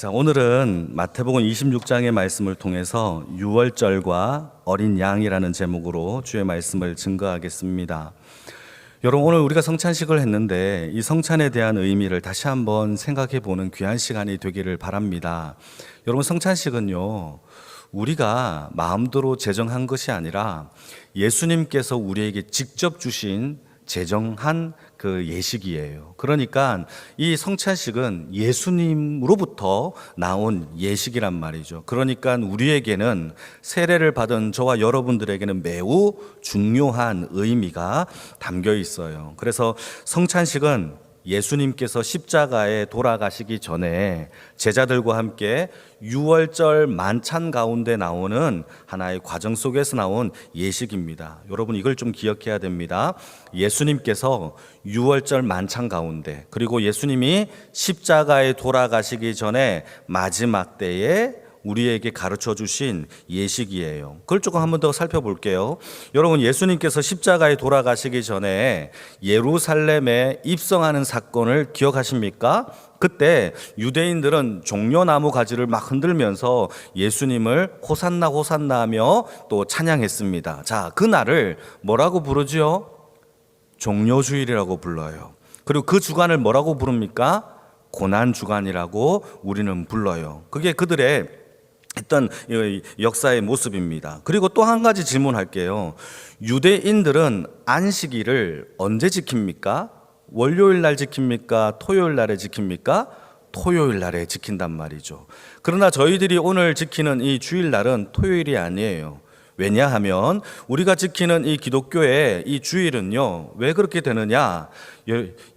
자, 오늘은 마태복음 26장의 말씀을 통해서 유월절과 어린 양이라는 제목으로 주의 말씀을 증거하겠습니다. 여러분, 오늘 우리가 성찬식을 했는데 이 성찬에 대한 의미를 다시 한번 생각해 보는 귀한 시간이 되기를 바랍니다. 여러분, 성찬식은요, 우리가 마음대로 제정한 것이 아니라 예수님께서 우리에게 직접 주신 제정한 그 예식이에요. 그러니까 이 성찬식은 예수님으로부터 나온 예식이란 말이죠. 그러니까 우리에게는 세례를 받은 저와 여러분들에게는 매우 중요한 의미가 담겨 있어요. 그래서 성찬식은 예수님께서 십자가에 돌아가시기 전에 제자들과 함께 유월절 만찬 가운데 나오는 하나의 과정 속에서 나온 예식입니다. 여러분, 이걸 좀 기억해야 됩니다. 예수님께서 유월절 만찬 가운데, 그리고 예수님이 십자가에 돌아가시기 전에 마지막 때에 우리에게 가르쳐 주신 예식이에요. 그걸 조금 한 번 더 살펴볼게요. 여러분, 예수님께서 십자가에 돌아가시기 전에 예루살렘에 입성하는 사건을 기억하십니까? 그때 유대인들은 종려나무 가지를 막 흔들면서 예수님을 호산나 호산나 하며 또 찬양했습니다. 자, 그 날을 뭐라고 부르죠? 종려주일이라고 불러요. 그리고 그 주간을 뭐라고 부릅니까? 고난주간이라고 우리는 불러요. 그게 그들의 했던 역사의 모습입니다. 그리고 또 한 가지 질문할게요. 유대인들은 안식일을 언제 지킵니까? 월요일 날 지킵니까? 토요일 날에 지킵니까? 토요일 날에 지킨단 말이죠. 그러나 저희들이 오늘 지키는 이 주일날은 토요일이 아니에요. 왜냐하면 우리가 지키는 이 기독교의 이 주일은요, 왜 그렇게 되느냐?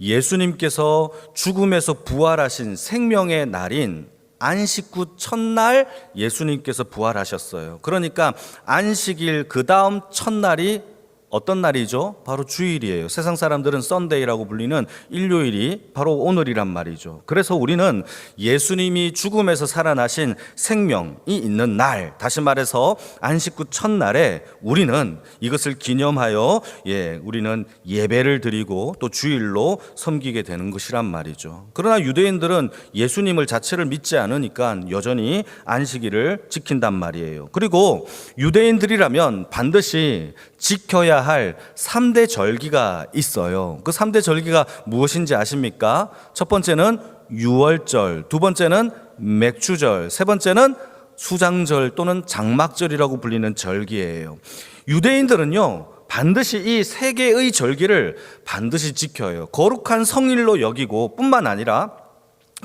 예수님께서 죽음에서 부활하신 생명의 날인 안식 후 첫날 예수님께서 부활하셨어요. 그러니까 안식일 그 다음 첫날이 어떤 날이죠? 바로 주일이에요. 세상 사람들은 썬데이라고 불리는 일요일이 바로 오늘이란 말이죠. 그래서 우리는 예수님이 죽음에서 살아나신 생명이 있는 날, 다시 말해서 안식 후 첫날에 우리는 이것을 기념하여 우리는 예배를 드리고 또 주일로 섬기게 되는 것이란 말이죠. 그러나 유대인들은 예수님을 자체를 믿지 않으니까 여전히 안식일을 지킨단 말이에요. 그리고 유대인들이라면 반드시 지켜야 할 3대 절기가 있어요. 그 3대 절기가 무엇인지 아십니까? 첫 번째는 유월절, 두 번째는 맥주절, 세 번째는 수장절 또는 장막절이라고 불리는 절기예요. 유대인들은요, 반드시 이 세 개의 절기를 반드시 지켜요. 거룩한 성일로 여기고 뿐만 아니라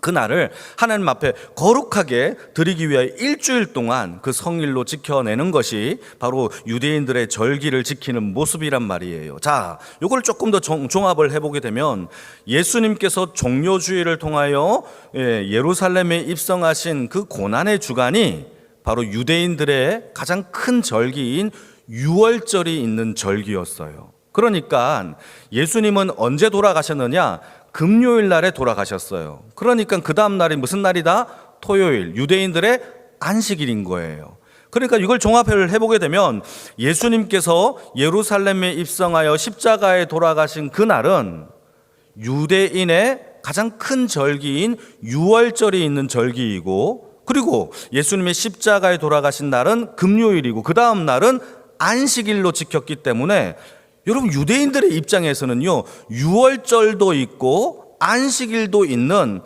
그날을 하나님 앞에 거룩하게 드리기 위해 일주일 동안 그 성일로 지켜내는 것이 바로 유대인들의 절기를 지키는 모습이란 말이에요. 자, 이걸 조금 더 종합을 해보게 되면 예수님께서 종려주일을 통하여 예루살렘에 입성하신 그 고난의 주간이 바로 유대인들의 가장 큰 절기인 유월절이 있는 절기였어요. 그러니까 예수님은 언제 돌아가셨느냐? 금요일 날에 돌아가셨어요. 그러니까 그 다음 날이 무슨 날이다? 토요일, 유대인들의 안식일인 거예요. 그러니까 이걸 종합을 해보게 되면 예수님께서 예루살렘에 입성하여 십자가에 돌아가신 그날은 유대인의 가장 큰 절기인 유월절이 있는 절기이고, 그리고 예수님의 십자가에 돌아가신 날은 금요일이고 그 다음 날은 안식일로 지켰기 때문에 여러분, 유대인들의 입장에서는요, 유월절도 있고 안식일도 있는,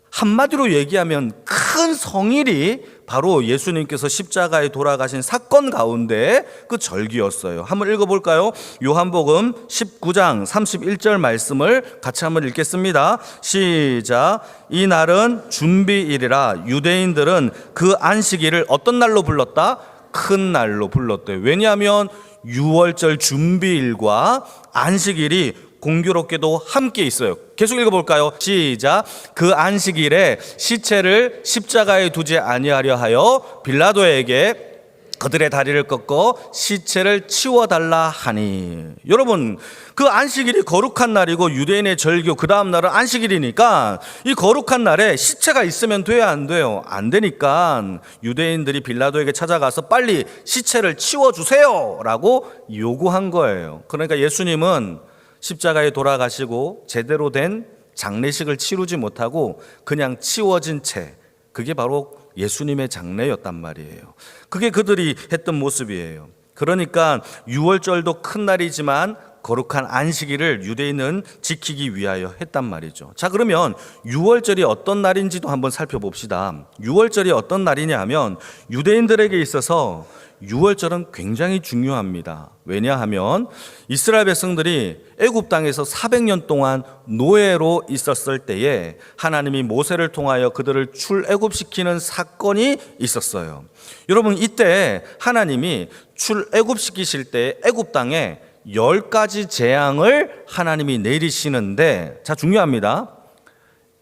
한마디로 얘기하면 큰 성일이 바로 예수님께서 십자가에 돌아가신 사건 가운데 그 절기였어요. 한번 읽어볼까요? 요한복음 19장 31절 말씀을 같이 한번 읽겠습니다. 시작. 이 날은 준비일이라 유대인들은 그 안식일을 어떤 날로 불렀다? 큰 날로 불렀대요. 왜냐하면 유월절 준비일과 안식일이 공교롭게도 함께 있어요. 계속 읽어볼까요? 시작. 그 안식일에 시체를 십자가에 두지 아니하려 하여 빌라도에게 그들의 다리를 꺾어 시체를 치워달라 하니. 여러분, 그 안식일이 거룩한 날이고 유대인의 절교 그 다음 날은 안식일이니까 이 거룩한 날에 시체가 있으면 돼야 안 돼요? 안 되니까 유대인들이 빌라도에게 찾아가서 빨리 시체를 치워주세요 라고 요구한 거예요. 그러니까 예수님은 십자가에 돌아가시고 제대로 된 장례식을 치르지 못하고 그냥 치워진 채 그게 바로 예수님의 장례였단 말이에요. 그게 그들이 했던 모습이에요. 그러니까 유월절도 큰 날이지만 거룩한 안식일을 유대인은 지키기 위하여 했단 말이죠. 자, 그러면 유월절이 어떤 날인지도 한번 살펴봅시다. 유월절이 어떤 날이냐 하면 유대인들에게 있어서 유월절은 굉장히 중요합니다. 왜냐하면 이스라엘 백성들이 애굽 땅에서 400년 동안 노예로 있었을 때에 하나님이 모세를 통하여 그들을 출애굽시키는 사건이 있었어요. 여러분, 이때 하나님이 출애굽시키실 때 애굽 땅에 10가지 재앙을 하나님이 내리시는데, 자, 중요합니다.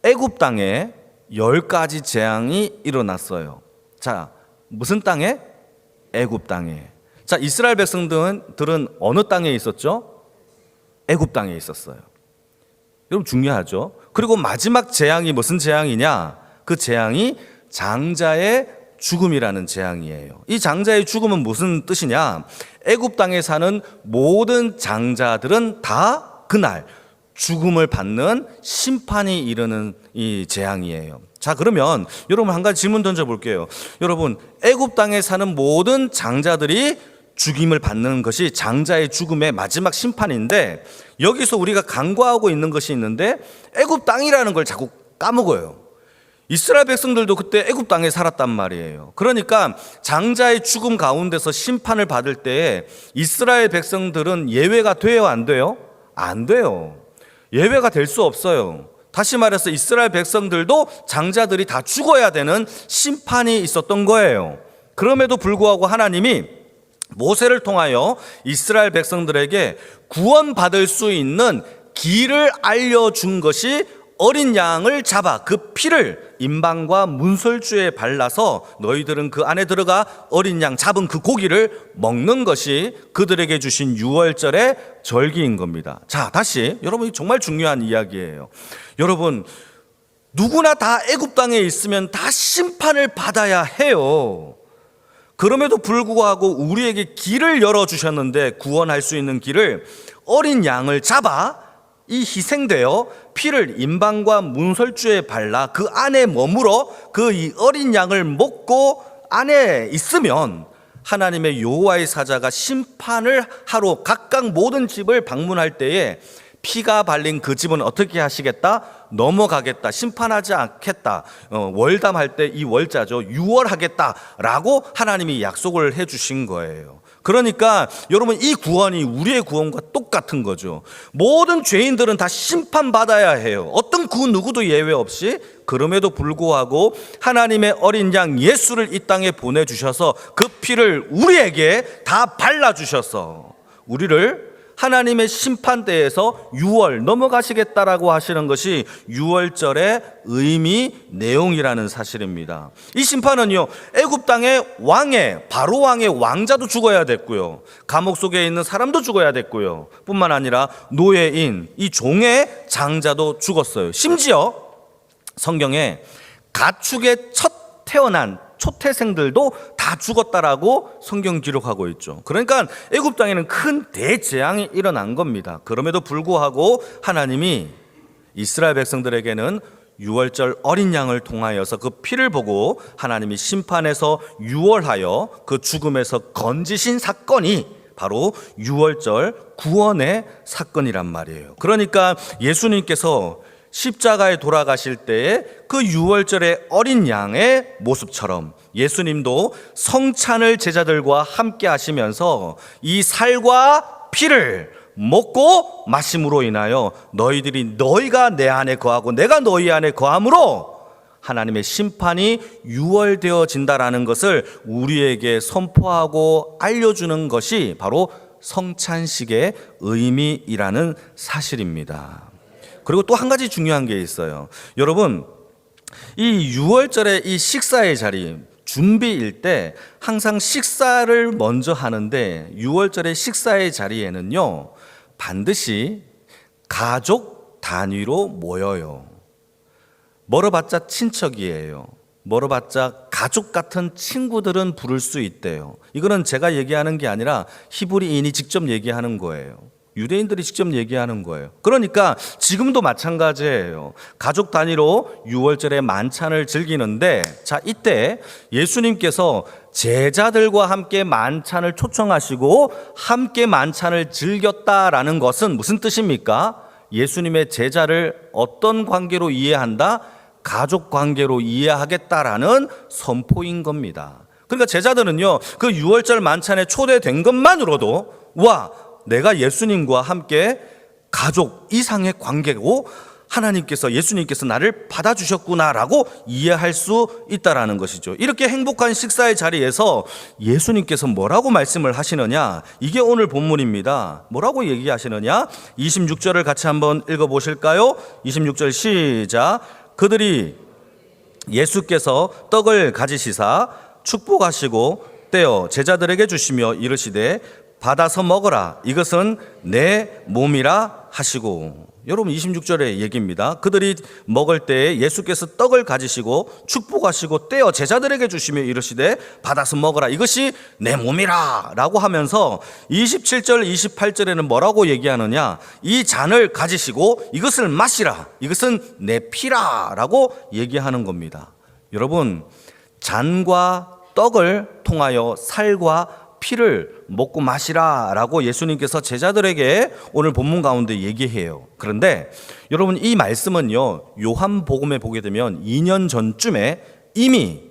애굽 땅에 10가지 재앙이 일어났어요. 자, 무슨 땅에? 애굽 땅에. 자, 이스라엘 백성들은 어느 땅에 있었죠? 애굽 땅에 있었어요. 여러분, 중요하죠. 그리고 마지막 재앙이 무슨 재앙이냐? 그 재앙이 장자의 죽음이라는 재앙이에요. 이 장자의 죽음은 무슨 뜻이냐? 애굽 땅에 사는 모든 장자들은 다 그날 죽음을 받는 심판이 이르는 이 재앙이에요. 자, 그러면 여러분 한 가지 질문 던져볼게요. 여러분, 애굽 땅에 사는 모든 장자들이 죽임을 받는 것이 장자의 죽음의 마지막 심판인데, 여기서 우리가 간과하고 있는 것이 있는데 애굽 땅이라는 걸 자꾸 까먹어요. 이스라엘 백성들도 그때 애굽 땅에 살았단 말이에요. 그러니까 장자의 죽음 가운데서 심판을 받을 때 이스라엘 백성들은 예외가 돼요, 안 돼요? 안 돼요. 예외가 될 수 없어요. 다시 말해서 이스라엘 백성들도 장자들이 다 죽어야 되는 심판이 있었던 거예요. 그럼에도 불구하고 하나님이 모세를 통하여 이스라엘 백성들에게 구원받을 수 있는 길을 알려준 것이 어린 양을 잡아 그 피를 임방과 문설주에 발라서 너희들은 그 안에 들어가 어린 양 잡은 그 고기를 먹는 것이 그들에게 주신 유월절의 절기인 겁니다. 자, 다시 여러분, 정말 중요한 이야기예요. 여러분, 누구나 다 애굽 땅에 있으면 다 심판을 받아야 해요. 그럼에도 불구하고 우리에게 길을 열어주셨는데, 구원할 수 있는 길을 어린 양을 잡아 이 희생되어 피를 임방과 문설주에 발라 그 안에 머물어 그 이 어린 양을 먹고 안에 있으면 하나님의 여호와의 사자가 심판을 하러 각각 모든 집을 방문할 때에 피가 발린 그 집은 어떻게 하시겠다? 넘어가겠다, 심판하지 않겠다. 월담할 때 이 월자죠, 유월하겠다라고 하나님이 약속을 해주신 거예요. 그러니까 여러분, 이 구원이 우리의 구원과 똑같은 거죠. 모든 죄인들은 다 심판받아야 해요. 어떤 그 누구도 예외 없이. 그럼에도 불구하고 하나님의 어린 양 예수를 이 땅에 보내주셔서 그 피를 우리에게 다 발라주셔서 우리를 하나님의 심판대에서 유월 넘어가시겠다라고 하시는 것이 유월절의 의미, 내용이라는 사실입니다. 이 심판은요, 애굽 땅의 왕의, 바로 왕의 왕자도 죽어야 됐고요, 감옥 속에 있는 사람도 죽어야 됐고요, 뿐만 아니라 노예인 이 종의 장자도 죽었어요. 심지어 성경에 가축의 첫 태어난 초태생들도 다 죽었다라고 성경 기록하고 있죠. 그러니까 애굽 땅에는 큰 대재앙이 일어난 겁니다. 그럼에도 불구하고 하나님이 이스라엘 백성들에게는 유월절 어린 양을 통하여서 그 피를 보고 하나님이 심판에서 유월하여 그 죽음에서 건지신 사건이 바로 유월절 구원의 사건이란 말이에요. 그러니까 예수님께서 십자가에 돌아가실 때에 그 유월절의 어린 양의 모습처럼 예수님도 성찬을 제자들과 함께 하시면서 이 살과 피를 먹고 마심으로 인하여 너희가 내 안에 거하고 내가 너희 안에 거함으로 하나님의 심판이 유월되어진다라는 것을 우리에게 선포하고 알려주는 것이 바로 성찬식의 의미이라는 사실입니다. 그리고 또 한 가지 중요한 게 있어요. 여러분, 이 유월절의 이 식사의 자리, 준비일 때 항상 식사를 먼저 하는데 유월절의 식사의 자리에는요, 반드시 가족 단위로 모여요. 멀어봤자 친척이에요. 멀어봤자 가족 같은 친구들은 부를 수 있대요. 이거는 제가 얘기하는 게 아니라 히브리인이 직접 얘기하는 거예요. 유대인들이 직접 얘기하는 거예요. 그러니까 지금도 마찬가지예요. 가족 단위로 유월절에 만찬을 즐기는데, 자, 이때 예수님께서 제자들과 함께 만찬을 초청하시고 함께 만찬을 즐겼다라는 것은 무슨 뜻입니까? 예수님의 제자를 어떤 관계로 이해한다? 가족 관계로 이해하겠다라는 선포인 겁니다. 그러니까 제자들은요, 그 유월절 만찬에 초대된 것만으로도 와, 내가 예수님과 함께 가족 이상의 관계고 하나님께서, 예수님께서 나를 받아주셨구나라고 이해할 수 있다라는 것이죠. 이렇게 행복한 식사의 자리에서 예수님께서 뭐라고 말씀을 하시느냐? 이게 오늘 본문입니다. 뭐라고 얘기하시느냐? 26절을 같이 한번 읽어보실까요? 26절 시작. 그들이 예수께서 떡을 가지시사 축복하시고 떼어 제자들에게 주시며 이르시되 받아서 먹어라, 이것은 내 몸이라 하시고. 여러분, 26절의 얘기입니다. 그들이 먹을 때 예수께서 떡을 가지시고 축복하시고 떼어 제자들에게 주시며 이르시되 받아서 먹어라, 이것이 내 몸이라 라고 하면서 27절 28절에는 뭐라고 얘기하느냐? 이 잔을 가지시고 이것을 마시라, 이것은 내 피라 라고 얘기하는 겁니다. 여러분, 잔과 떡을 통하여 살과 피를 먹고 마시라 라고 예수님께서 제자들에게 오늘 본문 가운데 얘기해요. 그런데 여러분, 이 말씀은요, 요한복음에 보게 되면 2년 전쯤에 이미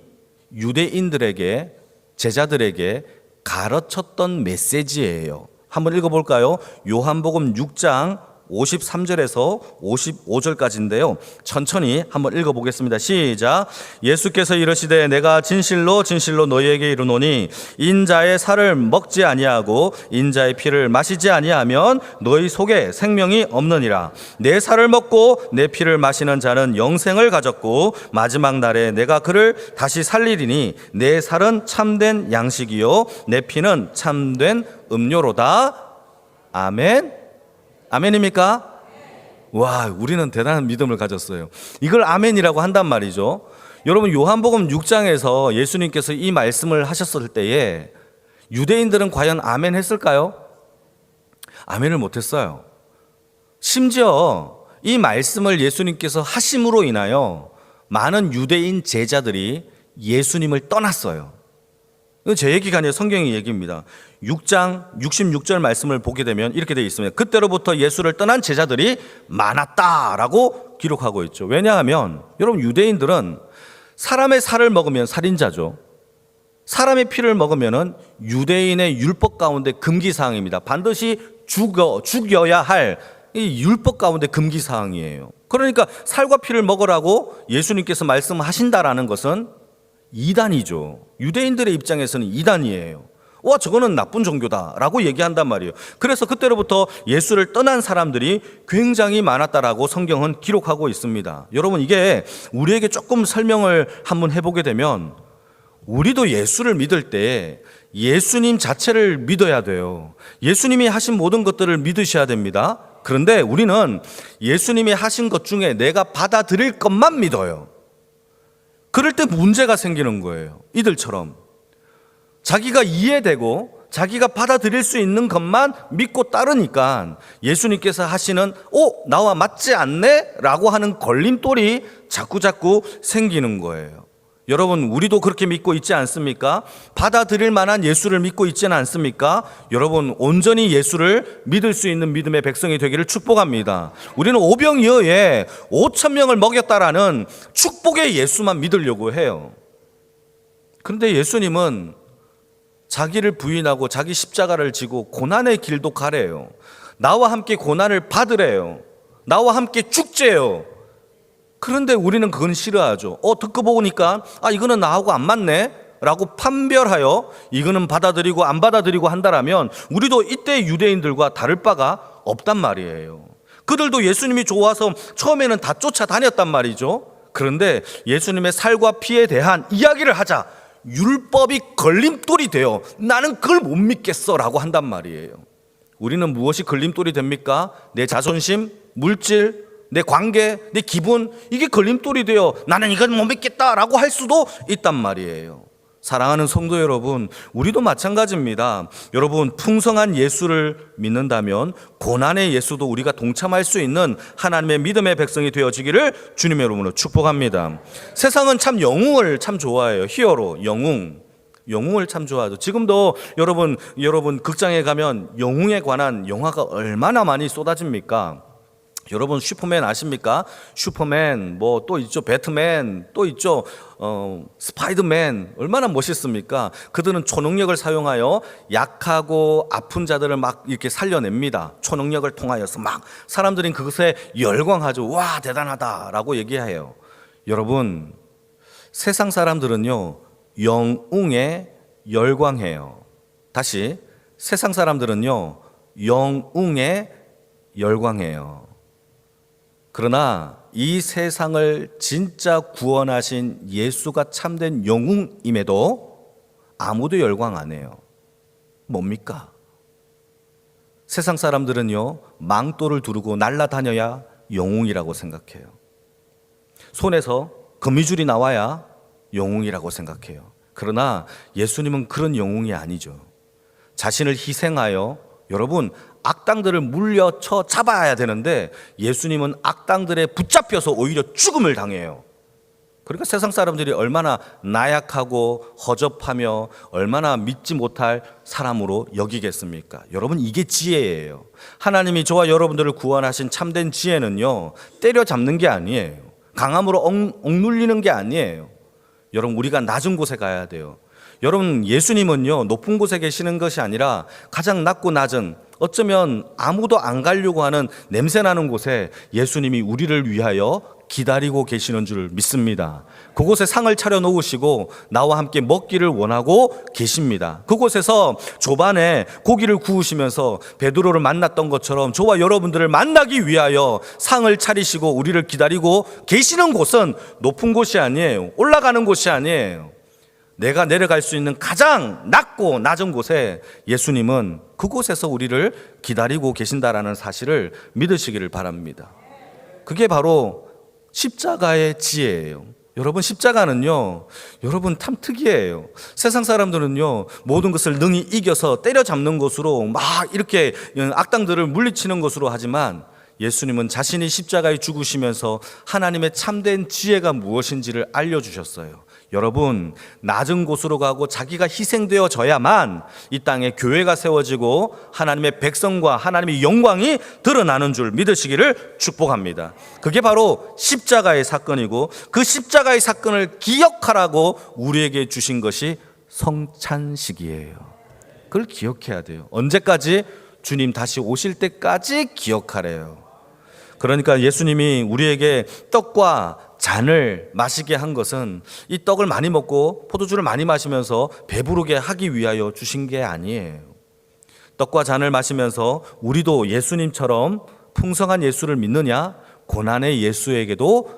유대인들에게, 제자들에게 가르쳤던 메시지예요. 한번 읽어볼까요? 요한복음 6장 53절에서 55절까지인데요. 천천히 한번 읽어보겠습니다. 시작. 예수께서 이르시되 내가 진실로 진실로 너희에게 이르노니 인자의 살을 먹지 아니하고 인자의 피를 마시지 아니하면 너희 속에 생명이 없느니라. 내 살을 먹고 내 피를 마시는 자는 영생을 가졌고 마지막 날에 내가 그를 다시 살리리니 내 살은 참된 양식이요 내 피는 참된 음료로다. 아멘. 아멘입니까? 와, 우리는 대단한 믿음을 가졌어요. 이걸 아멘이라고 한단 말이죠. 여러분, 요한복음 6장에서 예수님께서 이 말씀을 하셨을 때에 유대인들은 과연 아멘 했을까요? 아멘을 못했어요. 심지어 이 말씀을 예수님께서 하심으로 인하여 많은 유대인 제자들이 예수님을 떠났어요. 이건 제 얘기가 아니라 성경의 얘기입니다. 6장 66절 말씀을 보게 되면 이렇게 되어 있습니다. 그때로부터 예수를 떠난 제자들이 많았다라고 기록하고 있죠. 왜냐하면 여러분, 유대인들은 사람의 살을 먹으면 살인자죠. 사람의 피를 먹으면 유대인의 율법 가운데 금기사항입니다. 반드시 죽여야 할 이 율법 가운데 금기사항이에요. 그러니까 살과 피를 먹으라고 예수님께서 말씀하신다라는 것은 이단이죠. 유대인들의 입장에서는 이단이에요. 와, 저거는 나쁜 종교다라고 얘기한단 말이에요. 그래서 그때로부터 예수를 떠난 사람들이 굉장히 많았다라고 성경은 기록하고 있습니다. 여러분, 이게 우리에게 조금 설명을 한번 해보게 되면 우리도 예수를 믿을 때 예수님 자체를 믿어야 돼요. 예수님이 하신 모든 것들을 믿으셔야 됩니다. 그런데 우리는 예수님이 하신 것 중에 내가 받아들일 것만 믿어요. 그럴 때 문제가 생기는 거예요. 이들처럼 자기가 이해되고 자기가 받아들일 수 있는 것만 믿고 따르니까 예수님께서 하시는 나와 맞지 않네? 라고 하는 걸림돌이 자꾸자꾸 생기는 거예요. 여러분, 우리도 그렇게 믿고 있지 않습니까? 받아들일 만한 예수를 믿고 있지는 않습니까? 여러분, 온전히 예수를 믿을 수 있는 믿음의 백성이 되기를 축복합니다. 우리는 오병이어에 5,000명을 먹였다라는 축복의 예수만 믿으려고 해요. 그런데 예수님은 자기를 부인하고 자기 십자가를 지고 고난의 길도 가래요. 나와 함께 고난을 받으래요. 나와 함께 죽재요. 그런데 우리는 그건 싫어하죠. 듣고 보니까 이거는 나하고 안 맞네 라고 판별하여 이거는 받아들이고 안 받아들이고 한다라면 우리도 이때 유대인들과 다를 바가 없단 말이에요. 그들도 예수님이 좋아서 처음에는 다 쫓아다녔단 말이죠. 그런데 예수님의 살과 피에 대한 이야기를 하자 율법이 걸림돌이 되어 나는 그걸 못 믿겠어 라고 한단 말이에요. 우리는 무엇이 걸림돌이 됩니까? 내 자존심, 물질, 내 관계, 내 기분, 이게 걸림돌이 되어 나는 이건 못 믿겠다라고 할 수도 있단 말이에요. 사랑하는 성도 여러분, 우리도 마찬가지입니다. 여러분, 풍성한 예수를 믿는다면 고난의 예수도 우리가 동참할 수 있는 하나님의 믿음의 백성이 되어지기를 주님의 이름으로 축복합니다. 세상은 참 영웅을 참 좋아해요. 히어로, 영웅을 참 좋아하죠. 지금도 여러분 극장에 가면 영웅에 관한 영화가 얼마나 많이 쏟아집니까? 여러분 슈퍼맨 아십니까? 슈퍼맨 뭐 또 있죠. 배트맨 또 있죠. 스파이더맨 얼마나 멋있습니까? 그들은 초능력을 사용하여 약하고 아픈 자들을 막 이렇게 살려냅니다. 초능력을 통하여서 막 사람들은 그것에 열광하죠. 와 대단하다라고 얘기해요. 여러분 세상 사람들은요 영웅에 열광해요. 다시 세상 사람들은요 영웅에 열광해요. 그러나 이 세상을 진짜 구원하신 예수가 참된 영웅임에도 아무도 열광 안 해요. 뭡니까? 세상 사람들은요 망토를 두르고 날아다녀야 영웅이라고 생각해요. 손에서 거미줄이 나와야 영웅이라고 생각해요. 그러나 예수님은 그런 영웅이 아니죠. 자신을 희생하여 여러분 악당들을 물려쳐 잡아야 되는데 예수님은 악당들에 붙잡혀서 오히려 죽음을 당해요. 그러니까 세상 사람들이 얼마나 나약하고 허접하며 얼마나 믿지 못할 사람으로 여기겠습니까? 여러분 이게 지혜예요. 하나님이 저와 여러분들을 구원하신 참된 지혜는요 때려잡는 게 아니에요. 강함으로 억눌리는 게 아니에요. 여러분 우리가 낮은 곳에 가야 돼요. 여러분 예수님은요 높은 곳에 계시는 것이 아니라 가장 낮고 낮은 어쩌면 아무도 안 가려고 하는 냄새나는 곳에 예수님이 우리를 위하여 기다리고 계시는 줄 믿습니다. 그곳에 상을 차려 놓으시고 나와 함께 먹기를 원하고 계십니다. 그곳에서 조반에 고기를 구우시면서 베드로를 만났던 것처럼 저와 여러분들을 만나기 위하여 상을 차리시고 우리를 기다리고 계시는 곳은 높은 곳이 아니에요. 올라가는 곳이 아니에요. 내가 내려갈 수 있는 가장 낮고 낮은 곳에 예수님은 그곳에서 우리를 기다리고 계신다라는 사실을 믿으시기를 바랍니다. 그게 바로 십자가의 지혜예요. 여러분 십자가는요 여러분 참 특이해요. 세상 사람들은요 모든 것을 능히 이겨서 때려잡는 것으로 막 이렇게 악당들을 물리치는 것으로 하지만 예수님은 자신이 십자가에 죽으시면서 하나님의 참된 지혜가 무엇인지를 알려주셨어요. 여러분 낮은 곳으로 가고 자기가 희생되어져야만 이 땅에 교회가 세워지고 하나님의 백성과 하나님의 영광이 드러나는 줄 믿으시기를 축복합니다. 그게 바로 십자가의 사건이고 그 십자가의 사건을 기억하라고 우리에게 주신 것이 성찬식이에요. 그걸 기억해야 돼요. 언제까지? 주님 다시 오실 때까지 기억하래요. 그러니까 예수님이 우리에게 떡과 잔을 마시게 한 것은 이 떡을 많이 먹고 포도주를 많이 마시면서 배부르게 하기 위하여 주신 게 아니에요. 떡과 잔을 마시면서 우리도 예수님처럼 풍성한 예수를 믿느냐? 고난의 예수에게도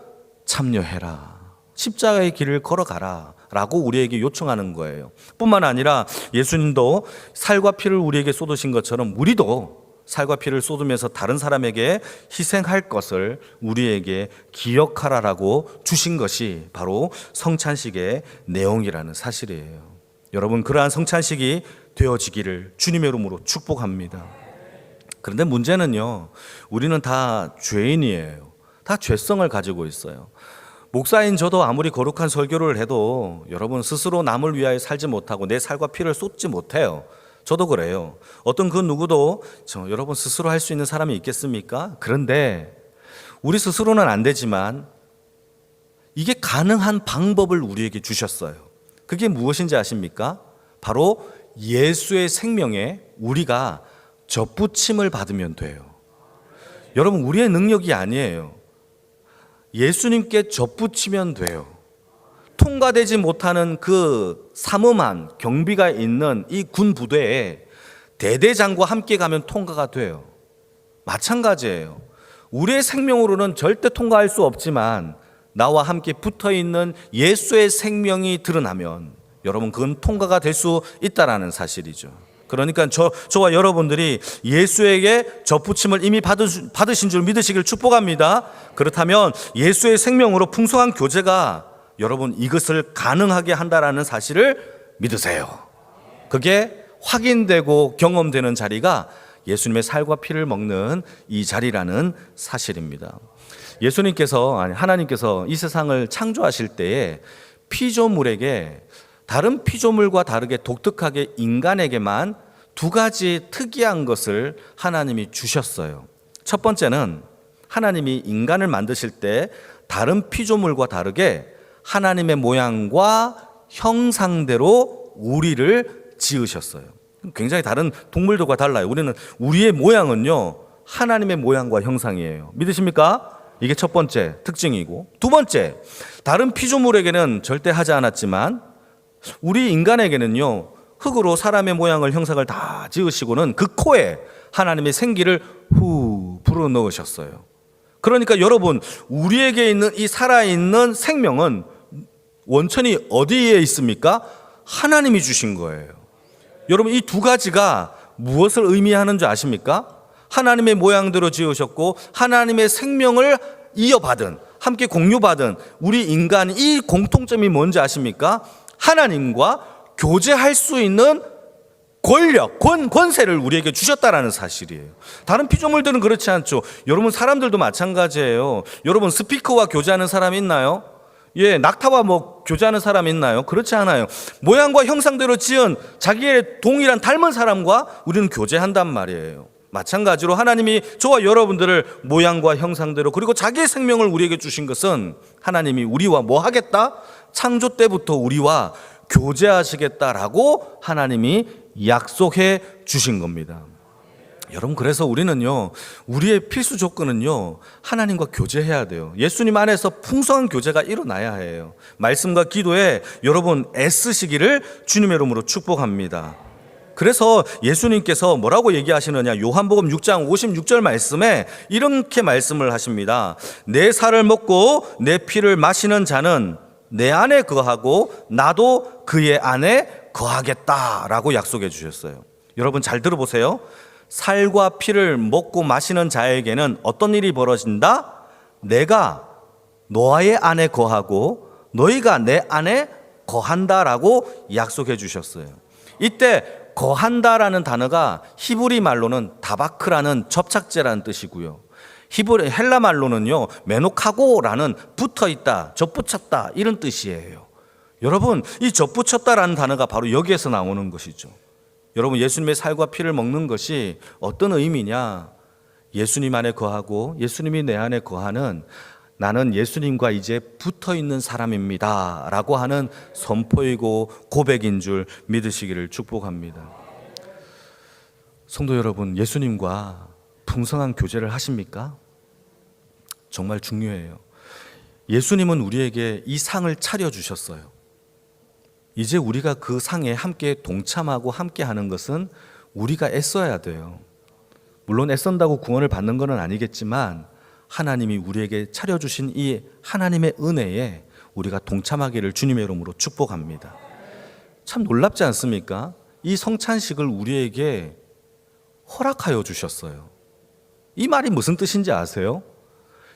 참여해라. 십자가의 길을 걸어가라 라고 우리에게 요청하는 거예요. 뿐만 아니라 예수님도 살과 피를 우리에게 쏟으신 것처럼 우리도 살과 피를 쏟으면서 다른 사람에게 희생할 것을 우리에게 기억하라라고 주신 것이 바로 성찬식의 내용이라는 사실이에요. 여러분 그러한 성찬식이 되어지기를 주님의 이름으로 축복합니다. 그런데 문제는요 우리는 다 죄인이에요. 다 죄성을 가지고 있어요. 목사인 저도 아무리 거룩한 설교를 해도 여러분 스스로 남을 위하여 살지 못하고 내 살과 피를 쏟지 못해요. 저도 그래요. 어떤 그 누구도 여러분 스스로 할 수 있는 사람이 있겠습니까? 그런데 우리 스스로는 안 되지만 이게 가능한 방법을 우리에게 주셨어요. 그게 무엇인지 아십니까? 바로 예수의 생명에 우리가 접붙임을 받으면 돼요. 여러분 우리의 능력이 아니에요. 예수님께 접붙이면 돼요. 통과되지 못하는 그 삼엄한 경비가 있는 이 군 부대에 대대장과 함께 가면 통과가 돼요. 마찬가지예요. 우리의 생명으로는 절대 통과할 수 없지만 나와 함께 붙어 있는 예수의 생명이 드러나면 여러분 그건 통과가 될 수 있다라는 사실이죠. 그러니까 저와 여러분들이 예수에게 접붙임을 이미 받으신 줄 믿으시길 축복합니다. 그렇다면 예수의 생명으로 풍성한 교제가 여러분 이것을 가능하게 한다라는 사실을 믿으세요. 그게 확인되고 경험되는 자리가 예수님의 살과 피를 먹는 이 자리라는 사실입니다. 하나님께서 이 세상을 창조하실 때에 피조물에게 다른 피조물과 다르게 독특하게 인간에게만 두 가지 특이한 것을 하나님이 주셨어요. 첫 번째는 하나님이 인간을 만드실 때 다른 피조물과 다르게 하나님의 모양과 형상대로 우리를 지으셨어요. 굉장히 다른 동물들과 달라요. 우리의 모양은요, 하나님의 모양과 형상이에요. 믿으십니까? 이게 첫 번째 특징이고, 두 번째, 다른 피조물에게는 절대 하지 않았지만 우리 인간에게는요, 흙으로 사람의 모양을 형상을 다 지으시고는 그 코에 하나님의 생기를 후 불어넣으셨어요. 그러니까 여러분, 우리에게 있는 이 살아있는 생명은 원천이 어디에 있습니까? 하나님이 주신 거예요. 여러분, 이 두 가지가 무엇을 의미하는 줄 아십니까? 하나님의 모양대로 지으셨고 하나님의 생명을 이어받은, 함께 공유받은 우리 인간, 이 공통점이 뭔지 아십니까? 하나님과 교제할 수 있는 권력, 권세를 우리에게 주셨다라는 사실이에요. 다른 피조물들은 그렇지 않죠. 여러분, 사람들도 마찬가지예요. 여러분, 스피커와 교제하는 사람 있나요? 예, 낙타와 교제하는 사람 있나요? 그렇지 않아요. 모양과 형상대로 지은 자기의 동일한 닮은 사람과 우리는 교제한단 말이에요. 마찬가지로 하나님이 저와 여러분들을 모양과 형상대로, 그리고 자기의 생명을 우리에게 주신 것은 하나님이 우리와 뭐 하겠다? 창조 때부터 우리와 교제하시겠다라고 하나님이 약속해 주신 겁니다. 여러분, 그래서 우리는요, 우리의 필수 조건은요, 하나님과 교제해야 돼요. 예수님 안에서 풍성한 교제가 일어나야 해요. 말씀과 기도에 여러분 애쓰시기를 주님의 이름으로 축복합니다. 그래서 예수님께서 뭐라고 얘기하시느냐, 요한복음 6장 56절 말씀에 이렇게 말씀을 하십니다. 내 살을 먹고 내 피를 마시는 자는 내 안에 거하고 나도 그의 안에 거하겠다라고 약속해 주셨어요. 여러분, 잘 들어보세요. 살과 피를 먹고 마시는 자에게는 어떤 일이 벌어진다? 내가 너의 안에 거하고 너희가 내 안에 거한다라고 약속해 주셨어요. 이때 거한다라는 단어가 히브리 말로는 다바크라는 접착제라는 뜻이고요. 헬라 말로는요, 메노카고라는 붙어있다, 접붙였다 이런 뜻이에요. 여러분, 이 접붙였다라는 단어가 바로 여기에서 나오는 것이죠. 여러분, 예수님의 살과 피를 먹는 것이 어떤 의미냐? 예수님 안에 거하고 예수님이 내 안에 거하는, 나는 예수님과 이제 붙어있는 사람입니다 라고 하는 선포이고 고백인 줄 믿으시기를 축복합니다. 성도 여러분, 예수님과 풍성한 교제를 하십니까? 정말 중요해요. 예수님은 우리에게 이 상을 차려주셨어요. 이제 우리가 그 상에 함께 동참하고 함께 하는 것은 우리가 애써야 돼요. 물론 애쓴다고 구원을 받는 것은 아니겠지만 하나님이 우리에게 차려주신 이 하나님의 은혜에 우리가 동참하기를 주님의 이름으로 축복합니다. 참 놀랍지 않습니까? 이 성찬식을 우리에게 허락하여 주셨어요. 이 말이 무슨 뜻인지 아세요?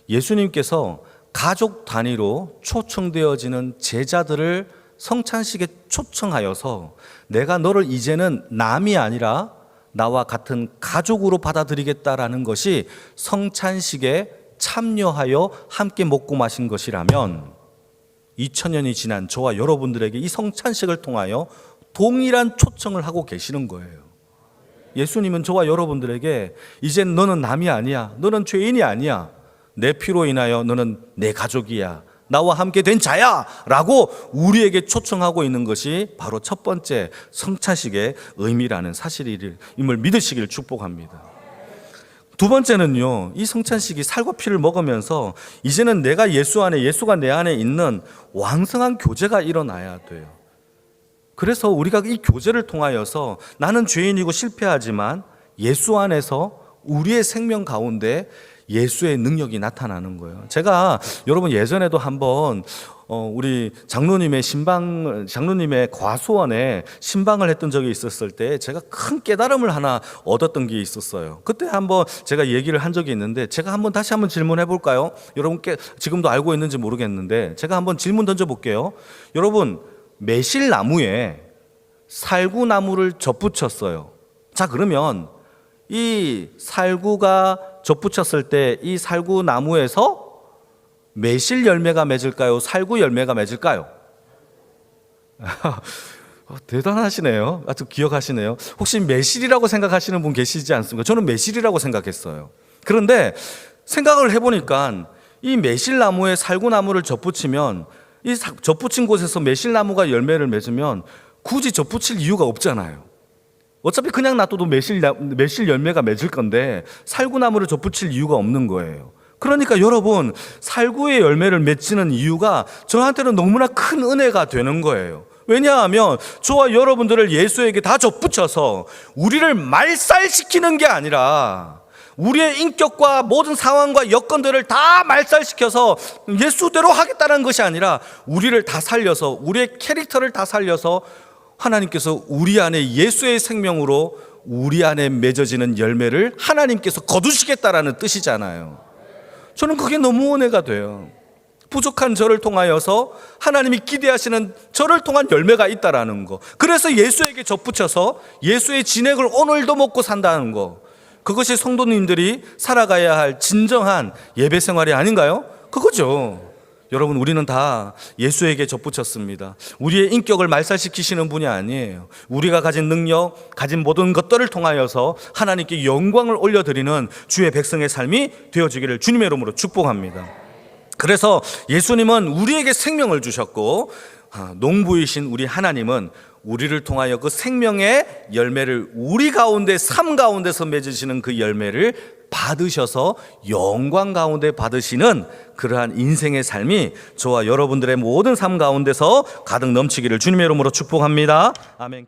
예수님께서 가족 단위로 초청되어지는 제자들을 성찬식에 초청하여서 내가 너를 이제는 남이 아니라 나와 같은 가족으로 받아들이겠다라는 것이 성찬식에 참여하여 함께 먹고 마신 것이라면 2000년이 지난 저와 여러분들에게 이 성찬식을 통하여 동일한 초청을 하고 계시는 거예요. 예수님은 저와 여러분들에게 이젠 너는 남이 아니야, 너는 죄인이 아니야, 내 피로 인하여 너는 내 가족이야, 나와 함께 된 자야 라고 우리에게 초청하고 있는 것이 바로 첫 번째 성찬식의 의미라는 사실임을 믿으시길 축복합니다. 두 번째는요, 이 성찬식이 살과 피를 먹으면서 이제는 내가 예수 안에, 예수가 내 안에 있는 왕성한 교제가 일어나야 돼요. 그래서 우리가 이 교제를 통하여서 나는 죄인이고 실패하지만 예수 안에서 우리의 생명 가운데 예수의 능력이 나타나는 거예요. 제가 여러분 예전에도 한번 우리 장로님의 과수원에 신방을 했던 적이 있었을 때 제가 큰 깨달음을 하나 얻었던 게 있었어요. 그때 한번 제가 얘기를 한 적이 있는데 제가 다시 한번 질문해 볼까요? 여러분께 지금도 알고 있는지 모르겠는데 제가 한번 질문 던져 볼게요. 여러분, 매실나무에 살구나무를 접붙였어요. 자, 그러면 이 살구가 접붙였을 때 이 살구나무에서 매실 열매가 맺을까요? 살구 열매가 맺을까요? 대단하시네요. 아주 기억하시네요. 혹시 매실이라고 생각하시는 분 계시지 않습니까? 저는 매실이라고 생각했어요. 그런데 생각을 해보니까 이 매실나무에 살구나무를 접붙이면 이 접붙인 곳에서 매실나무가 열매를 맺으면 굳이 접붙일 이유가 없잖아요. 어차피 그냥 놔둬도 매실 열매가 맺을 건데 살구나무를 접붙일 이유가 없는 거예요. 그러니까 여러분, 살구의 열매를 맺는 이유가 저한테는 너무나 큰 은혜가 되는 거예요. 왜냐하면 저와 여러분들을 예수에게 다 접붙여서 우리를 말살시키는 게 아니라 우리의 인격과 모든 상황과 여건들을 다 말살시켜서 예수대로 하겠다는 것이 아니라 우리를 다 살려서, 우리의 캐릭터를 다 살려서 하나님께서 우리 안에 예수의 생명으로 우리 안에 맺어지는 열매를 하나님께서 거두시겠다라는 뜻이잖아요. 저는 그게 너무 은혜가 돼요. 부족한 저를 통하여서 하나님이 기대하시는 저를 통한 열매가 있다라는 거. 그래서 예수에게 접붙여서 예수의 진액을 오늘도 먹고 산다는 거. 그것이 성도님들이 살아가야 할 진정한 예배 생활이 아닌가요? 그거죠. 여러분, 우리는 다 예수에게 접붙였습니다. 우리의 인격을 말살시키시는 분이 아니에요. 우리가 가진 능력, 가진 모든 것들을 통하여서 하나님께 영광을 올려드리는 주의 백성의 삶이 되어지기를 주님의 이름으로 축복합니다. 그래서 예수님은 우리에게 생명을 주셨고, 농부이신 우리 하나님은 우리를 통하여 그 생명의 열매를 우리 가운데, 삶 가운데서 맺으시는 그 열매를 받으셔서 영광 가운데 받으시는 그러한 인생의 삶이 저와 여러분들의 모든 삶 가운데서 가득 넘치기를 주님의 이름으로 축복합니다. 아멘.